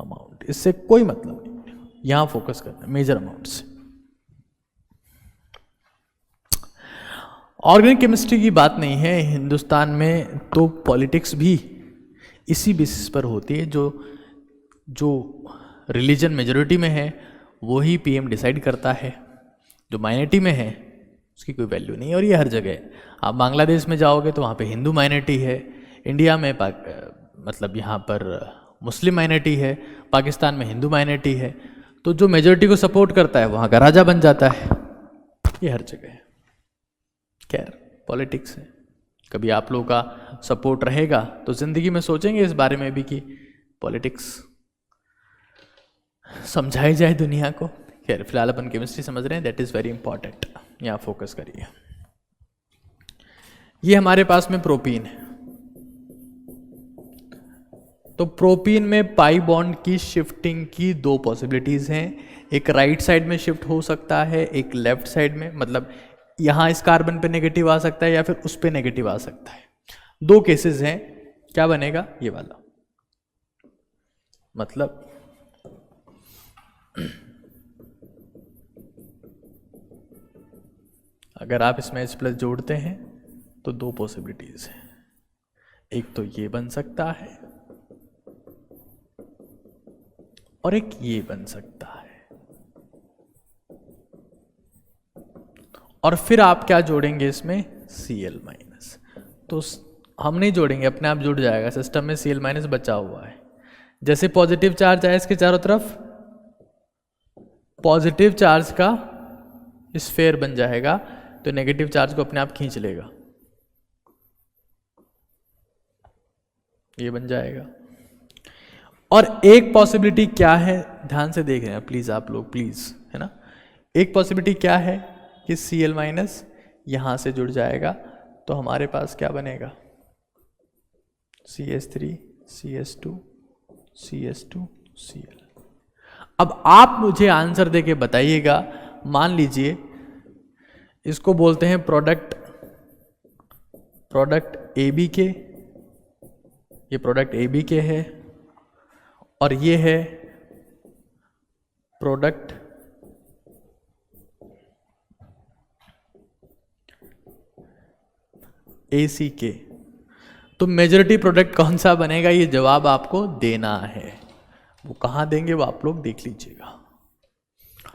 अमाउंट, इससे कोई मतलब नहीं, यहां फोकस करना मेजर अमाउंट से। ऑर्गेनिक केमिस्ट्री की बात नहीं है, हिंदुस्तान में तो पॉलिटिक्स भी इसी बेसिस पर होती है। जो रिलीजन मेजॉरिटी में है वही PM डिसाइड करता है, जो माइनॉरिटी में है उसकी कोई वैल्यू नहीं है। और ये हर जगह है। आप बांग्लादेश में जाओगे तो वहाँ पे हिंदू माइनॉरिटी है, इंडिया में मतलब यहाँ पर मुस्लिम माइनॉरिटी है, पाकिस्तान में हिंदू माइनॉरिटी है। तो जो मेजॉरिटी को सपोर्ट करता है वहाँ का राजा बन जाता है, ये हर जगह है। खैर, पॉलिटिक्स है। कभी आप लोगों का सपोर्ट रहेगा तो ज़िंदगी में सोचेंगे इस बारे में भी कि पॉलिटिक्स समझाई जाए दुनिया को। खैर फिलहाल अपन केमिस्ट्री समझ रहे हैं, दैट इज़ वेरी इंपॉर्टेंट, यहाँ फोकस करिए। ये हमारे पास में प्रोपीन है, तो प्रोपीन में पाई बॉन्ड की शिफ्टिंग की दो पॉसिबिलिटीज़ हैं, एक राइट साइड में शिफ्ट हो सकता है, एक लेफ्ट साइड में, मतलब यहाँ इस कार्बन पे नेगेटिव आ सकता है या फिर उस पे नेगेटिव आ सकता है। दो केसेस हैं, क्या बनेगा ये वाला, मतलब अगर आप इसमें H प्लस जोड़ते हैं तो दो पॉसिबिलिटीज हैं, एक तो ये बन सकता है और एक ये बन सकता है, और फिर आप क्या जोड़ेंगे इसमें Cl माइनस। तो हम नहीं जोड़ेंगे, अपने आप जुड़ जाएगा, सिस्टम में Cl माइनस बचा हुआ है। जैसे पॉजिटिव चार्ज आया इसके चारों तरफ, पॉजिटिव चार्ज का स्फेयर बन जाएगा, तो नेगेटिव चार्ज को अपने आप खींच लेगा, ये बन जाएगा। और एक पॉसिबिलिटी क्या है, ध्यान से देख रहे हैं प्लीज आप लोग, प्लीज, है ना। एक पॉसिबिलिटी क्या है कि Cl माइनस यहां से जुड़ जाएगा, तो हमारे पास क्या बनेगा CH3 CH2 CH2 Cl। अब आप मुझे आंसर देके बताइएगा, मान लीजिए इसको बोलते हैं प्रोडक्ट AB के, ये प्रोडक्ट AB के है, और ये है प्रोडक्ट AC के। तो मेजॉरिटी प्रोडक्ट कौन सा बनेगा, ये जवाब आपको देना है। वो कहाँ देंगे वो आप लोग देख लीजिएगा,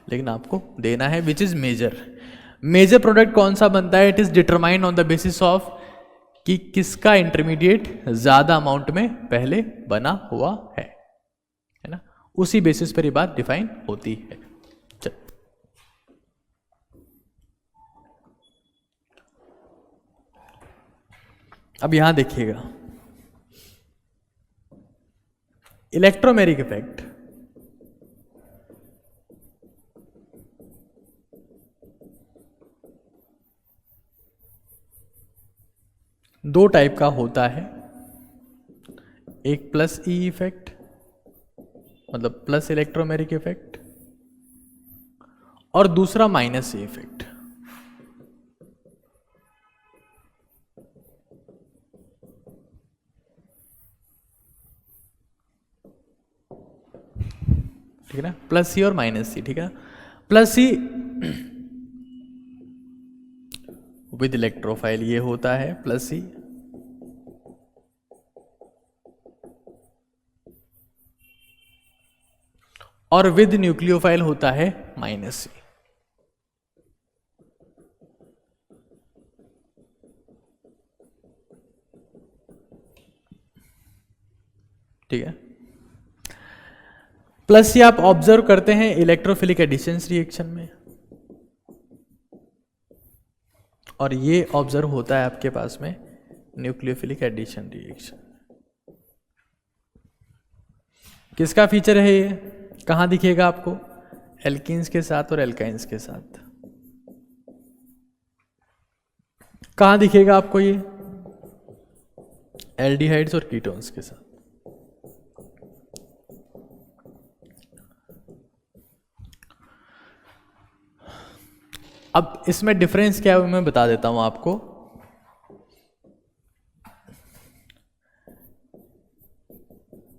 लेकिन आपको देना है विच इज मेजर प्रोडक्ट कौन सा बनता है। It is determined on the basis of कि किसका इंटरमीडिएट ज्यादा अमाउंट में पहले बना हुआ है ना, उसी बेसिस पर ये बात डिफाइन होती है। चल अब यहां देखिएगा, इलेक्ट्रोमेरिक इफेक्ट दो टाइप का होता है, एक प्लस ई इफेक्ट मतलब प्लस इलेक्ट्रोमेरिक इफेक्ट, और दूसरा माइनस ई इफेक्ट। ठीक है ना, प्लस सी और माइनस सी। ठीक है, प्लस सी विद इलेक्ट्रोफाइल ये होता है प्लस सी, और विद न्यूक्लियोफाइल होता है माइनस सी। ठीक है, प्लस सी आप ऑब्जर्व करते हैं इलेक्ट्रोफिलिक एडिशंस रिएक्शन में, और ये ऑब्जर्व होता है आपके पास में न्यूक्लियोफिलिक एडिशन रिएक्शन। किसका फीचर है ये, कहां दिखेगा आपको, एल्कीन्स के साथ और एल्काइंस के साथ। कहां दिखेगा आपको ये, एल्डिहाइड्स और कीटोन्स के साथ। अब इसमें डिफरेंस क्या है मैं बता देता हूं आपको।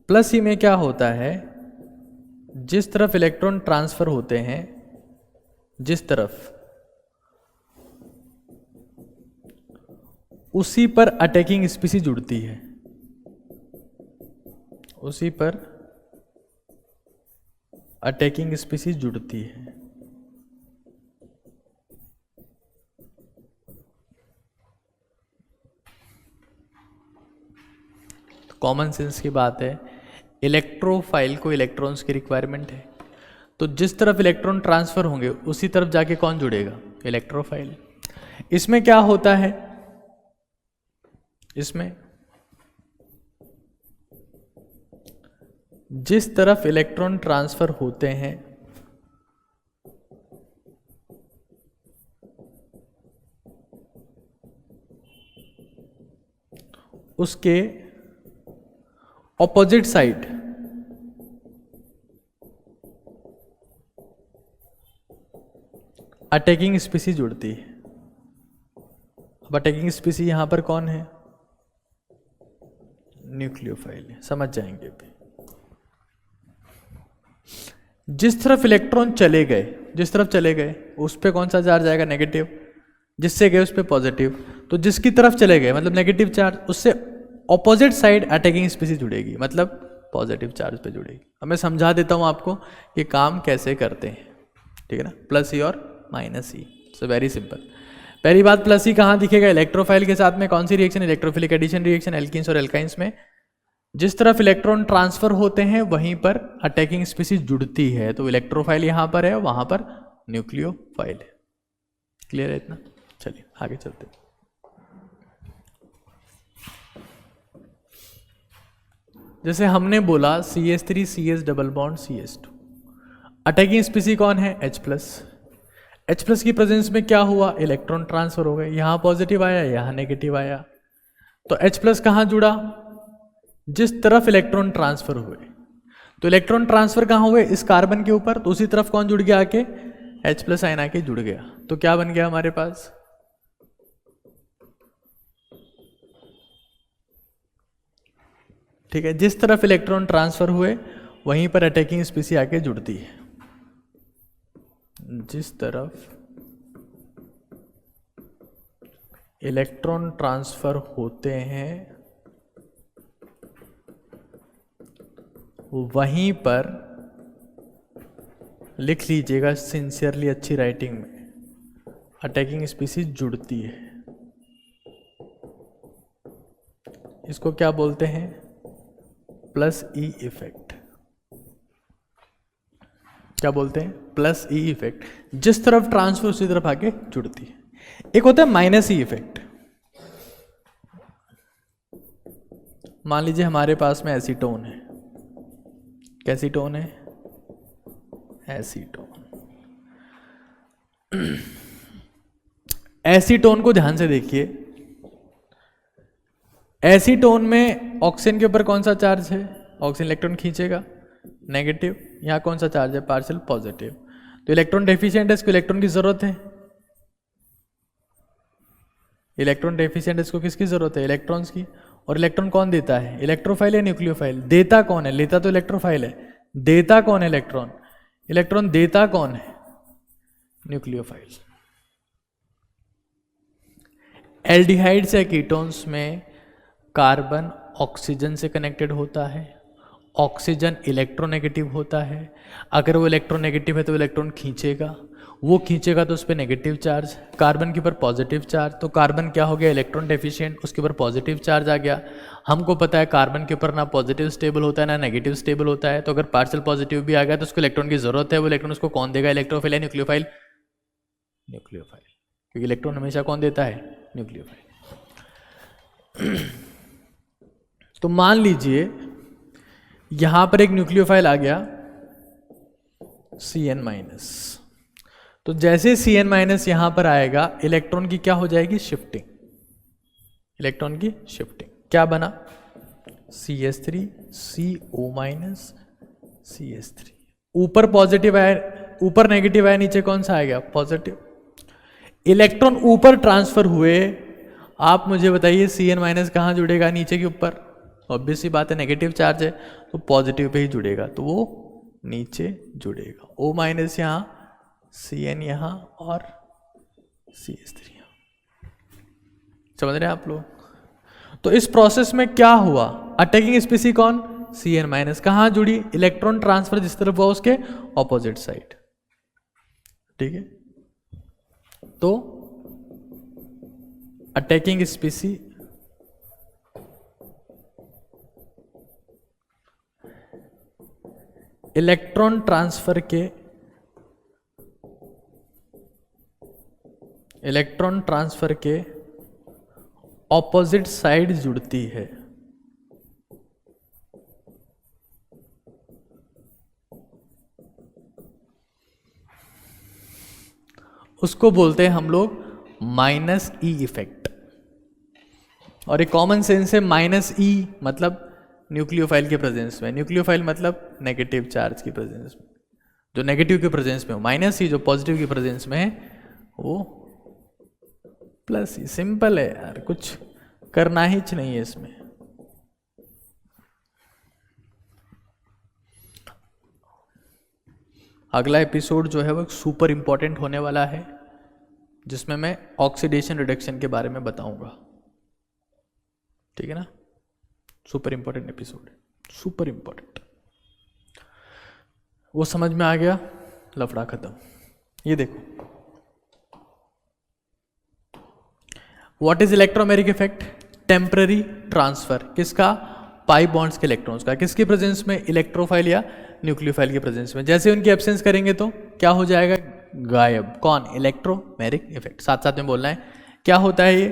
प्लस सी में क्या होता है, जिस तरफ इलेक्ट्रॉन ट्रांसफर होते हैं, जिस तरफ, उसी पर अटैकिंग स्पीसीज जुड़ती है, उसी पर अटैकिंग स्पीसीज जुड़ती है। कॉमन सेंस की बात है, इलेक्ट्रोफाइल को इलेक्ट्रॉन्स की रिक्वायरमेंट है, तो जिस तरफ इलेक्ट्रॉन ट्रांसफर होंगे उसी तरफ जाके कौन जुड़ेगा, इलेक्ट्रोफाइल। इसमें क्या होता है, इसमें जिस तरफ इलेक्ट्रॉन ट्रांसफर होते हैं उसके ऑपोजिट साइड अटैकिंग स्पीसीज जुड़ती है। अब अटैकिंग स्पीसीज यहां पर कौन है? न्यूक्लियोफाइल है, समझ जाएंगे अभी। जिस तरफ इलेक्ट्रॉन चले गए उस पे कौन सा चार्ज आएगा? नेगेटिव। जिससे गए उस पे पॉजिटिव। तो जिसकी तरफ चले गए मतलब नेगेटिव चार्ज, उससे ऑपोजिट साइड अटैकिंग स्पीसीज जुड़ेगी, मतलब पॉजिटिव चार्ज पे जुड़ेगी। अब मैं समझा देता हूं आपको कि काम कैसे करते हैं, ठीक है ना? प्लस ई और माइनस ई, सो वेरी सिंपल। पहली बात, प्लस ई कहाँ दिखेगा? इलेक्ट्रोफाइल के साथ में कौन सी reaction? Electrophilic addition reaction, alkenes और एल्काइंस में। जिस तरफ इलेक्ट्रॉन ट्रांसफर होते हैं वहीं पर अटैकिंग स्पीसीज जुड़ती है। तो इलेक्ट्रोफाइल यहां पर है, वहां पर न्यूक्लियोफाइल है। क्लियर है इतना? चलिए आगे चलते हैं। जैसे हमने बोला CH3 CS double bond CH2, attacking स्पीसी कौन है? H+ की प्रेजेंस में क्या हुआ? इलेक्ट्रॉन ट्रांसफर हो गए। यहां पॉजिटिव आया, यहां नेगेटिव आया। तो H+ कहां जुड़ा? जिस तरफ इलेक्ट्रॉन ट्रांसफर हुए। तो इलेक्ट्रॉन ट्रांसफर कहां हुए? इस कार्बन के ऊपर। तो उसी तरफ कौन जुड़ गया? आके H+ आयन आके जुड़ गया। तो क्या बन गया हमारे पास? ठीक है, जिस तरफ इलेक्ट्रॉन ट्रांसफर हुए वहीं पर अटैकिंग स्पीसी आके जुड़ती है। जिस तरफ इलेक्ट्रॉन ट्रांसफर होते हैं वहीं पर, लिख लीजिएगा सिंसियरली अच्छी राइटिंग में, अटैकिंग स्पीसीज जुड़ती है। इसको क्या बोलते हैं? Plus E effect. क्या बोलते हैं? Plus E effect. जिस तरफ ट्रांसफर उसी तरफ आगे जुड़ती है। एक होता है माइनस ई इफेक्ट। मान लीजिए हमारे पास में एसीटोन है। कैसी टोन है? एसीटोन। एसीटोन को ध्यान से देखिए। एसीटोन में ऑक्सीजन के ऊपर कौन सा चार्ज है? ऑक्सीजन इलेक्ट्रॉन खींचेगा, नेगेटिव। यहां कौन सा चार्ज है? Partial positive. तो इलेक्ट्रॉन डेफिशिएंट है, इसको इलेक्ट्रॉन की जरूरत है। इलेक्ट्रॉन डेफिशिएंट है, इसको किसकी जरूरत है? इलेक्ट्रॉन्स की। और इलेक्ट्रॉन कौन देता है? इलेक्ट्रोफाइल या न्यूक्लियोफाइल? देता कौन है? लेता तो इलेक्ट्रोफाइल है। देता कौन है? इलेक्ट्रॉन। इलेक्ट्रॉन देता कौन है? न्यूक्लियोफाइल। एल्डिहाइड्स या कीटोन्स में कार्बन ऑक्सीजन से कनेक्टेड होता है, ऑक्सीजन इलेक्ट्रोनेगेटिव होता है। अगर वो इलेक्ट्रोनेगेटिव है तो इलेक्ट्रॉन खींचेगा, वो खींचेगा तो उस पर नेगेटिव चार्ज, कार्बन के ऊपर पॉजिटिव चार्ज। तो कार्बन क्या हो गया? इलेक्ट्रॉन डेफिशिएंट, उसके ऊपर पॉजिटिव चार्ज आ गया। हमको पता है कार्बन के ऊपर ना पॉजिटिव स्टेबल होता है ना नेगेटिव स्टेबल होता है। तो अगर पार्शियल पॉजिटिव भी आ गया तो उसको इलेक्ट्रॉन की जरूरत है। वो इलेक्ट्रॉन उसको कौन देगा? इलेक्ट्रोफाइल या न्यूक्लियोफाइल? न्यूक्लियोफाइल, क्योंकि इलेक्ट्रॉन हमेशा कौन देता है? न्यूक्लियोफाइल। तो मान लीजिए यहां पर एक न्यूक्लियोफाइल आ गया Cn-। तो जैसे Cn- यहां पर आएगा, इलेक्ट्रॉन की क्या हो जाएगी? शिफ्टिंग। इलेक्ट्रॉन की शिफ्टिंग। क्या बना? CH3 CO- CH3। ऊपर पॉजिटिव आया, ऊपर नेगेटिव आया, नीचे कौन सा आएगा? पॉजिटिव। इलेक्ट्रॉन ऊपर ट्रांसफर हुए, आप मुझे बताइए Cn- कहां जुड़ेगा? नीचे के ऊपर। ऑब्वियस सी बात है, नेगेटिव चार्ज है तो पॉजिटिव पे ही जुड़ेगा, तो वो नीचे जुड़ेगा। O- यहां, Cn यहां और CH3 यहां। समझ रहे हैं आप लोग? तो इस प्रोसेस में क्या हुआ? अटैकिंग स्पीसी कौन? Cn-। कहां जुड़ी? इलेक्ट्रॉन ट्रांसफर जिस तरफ हुआ उसके ऑपोजिट साइड। ठीक है, तो अटैकिंग स्पीसी इलेक्ट्रॉन ट्रांसफर के ऑपोजिट साइड जुड़ती है। उसको बोलते हैं हम लोग माइनस ई इफेक्ट। और एक कॉमन सेंस है माइनस ई मतलब न्यूक्लियोफाइल के प्रेजेंस में, न्यूक्लियोफाइल मतलब नेगेटिव चार्ज की प्रेजेंस में, जो नेगेटिव के प्रेजेंस में हो, माइनस ई जो पॉजिटिव की प्रेजेंस में है वो प्लस ई। सिंपल है यार, कुछ करना ही नहीं है इसमें। अगला एपिसोड जो है वो सुपर इंपॉर्टेंट होने वाला है, जिसमें मैं ऑक्सीडेशन रिडक्शन के बारे में बताऊंगा। ठीक है ना, सुपर इंपॉर्टेंट एपिसोड है, सुपर इंपॉर्टेंट। वो समझ में आ गया, लफड़ा खत्म। ये देखो, what is electromeric effect? Temporary transfer किसका? पाई बॉन्ड्स के इलेक्ट्रॉन्स का। किसके प्रेजेंस में? इलेक्ट्रोफाइल या न्यूक्लियोफाइल के प्रेजेंस में। जैसे उनकी एब्सेंस करेंगे तो क्या हो जाएगा? गायब। कौन? Electromeric effect. साथ साथ में बोलना है क्या होता है ये?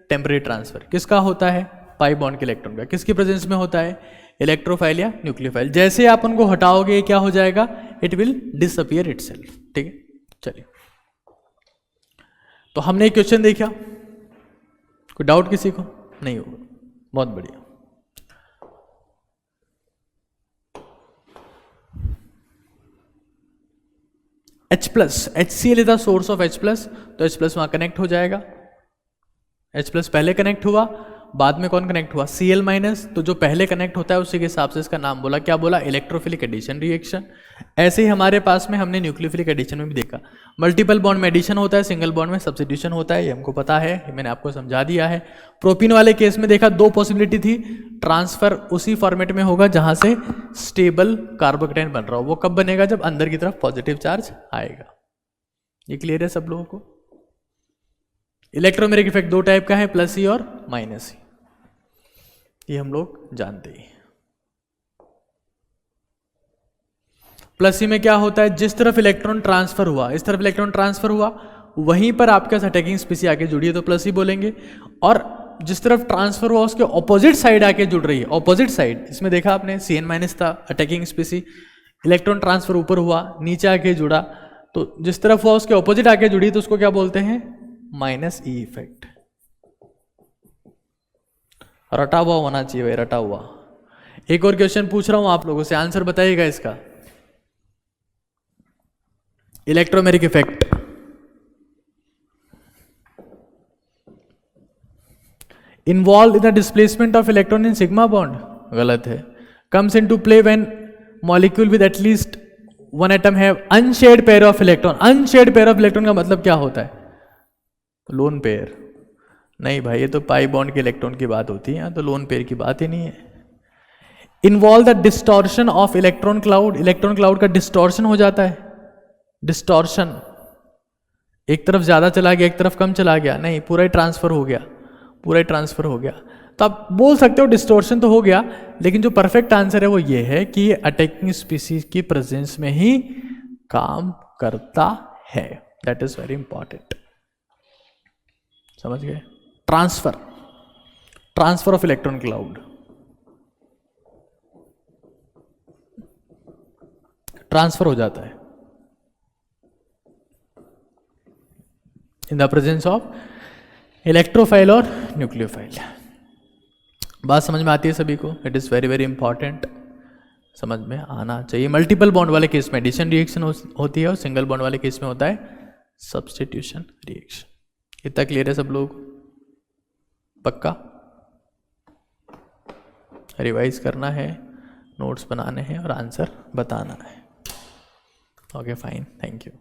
Temporary transfer. किसका होता है? पाई बॉन्ड के इलेक्ट्रॉन का। किसकी प्रेजेंस में होता है? इलेक्ट्रोफाइल या न्यूक्लियोफाइल। जैसे आप उनको हटाओगे ये क्या हो जाएगा? It will disappear itself. ठीक है, चलिए। तो हमने एक क्वेश्चन देखा, कोई डाउट किसी को? नहीं होगा, बहुत बढ़िया। H plus, HCl is the source of H plus, तो H प्लस वहां कनेक्ट हो जाएगा। H प्लस पहले कनेक्ट हुआ, बाद में कौन कनेक्ट हुआ? Cl minus. तो जो पहले कनेक्ट होता है उसी के हिसाब से इसका नाम बोला। क्या बोला? Electrophilic addition reaction. ऐसे ही हमारे पास में हमने न्यूक्लियोफिलिक एडिशन में भी देखा, मल्टीपल बॉन्ड में एडिशन होता है, सिंगल बॉन्ड में सब्स्टिट्यूशन होता है। ये हमको पता है, मैंने आपको समझा दिया है। प्रोपीन वाले केस में देखा, दो पॉसिबिलिटी थी, ट्रांसफर उसी फॉर्मेट में होगा जहां से स्टेबल कार्बोकेटाइन बन रहा हो। वो कब बनेगा? जब अंदर की तरफ पॉजिटिव चार्ज आएगा। ये क्लियर है सब लोगों को? इलेक्ट्रोमेरिक इफेक्ट दो टाइप का है, प्लस ई और माइनस ई, ये हम लोग जानते हैं। प्लस ई में क्या होता है? जिस तरफ इलेक्ट्रॉन ट्रांसफर हुआ, इस तरफ इलेक्ट्रॉन ट्रांसफर हुआ, वहीं पर आपके अटैकिंग स्पीसी आके जुड़ी है तो प्लस ई बोलेंगे। और जिस तरफ ट्रांसफर हुआ उसके ऑपोजिट साइड आके जुड़ रही है, ऑपोजिट साइड, इसमें देखा आपने Cn माइनस था अटैकिंग स्पीसी, इलेक्ट्रॉन ट्रांसफर ऊपर हुआ, नीचे आके जुड़ा, तो जिस तरफ हुआ उसके ऑपोजिट आके जुड़ी तो उसको क्या बोलते हैं? Minus E effect. रटा हुआ होना चाहिए भाई, रटा हुआ। एक और क्वेश्चन पूछ रहा हूं आप लोगों से, आंसर बताइएगा इसका। Electromeric effect involve in the displacement of electron in sigma bond, गलत है। Comes into play when molecule with at least one atom have unshared pair of electron. Unshared pair of electron का मतलब क्या होता है? Lone pair. नहीं भाई, ये तो पाई बॉन्ड के इलेक्ट्रॉन की बात होती है, यहाँ तो लोन पेयर की बात ही नहीं है। Involve the distortion of electron cloud, electron cloud का डिस्टॉर्शन हो जाता है। डिस्टॉर्शन, एक तरफ ज्यादा चला गया, एक तरफ कम चला गया, नहीं, पूरा ही ट्रांसफर हो गया, पूरा ही ट्रांसफर हो गया। तो आप बोल सकते हो डिस्टॉर्शन तो हो गया, लेकिन जो परफेक्ट आंसर है वो ये है कि ये अटैकिंग स्पीसीज की प्रेजेंस में ही काम करता है। दैट इज वेरी इंपॉर्टेंट, समझ गए? Transfer, transfer of electron cloud, transfer हो जाता है in the presence of electrophile और न्यूक्लियोफाइल। बात समझ में आती है सभी को? It is very very important, समझ में आना चाहिए। मल्टीपल बॉन्ड वाले केस में एडिशन रिएक्शन होती है और सिंगल बॉन्ड वाले केस में होता है सब्स्टिट्यूशन रिएक्शन। इतना क्लियर है सब लोग? पक्का? रिवाइज करना है, नोट्स बनाने हैं और आंसर बताना है। Okay fine, thank you.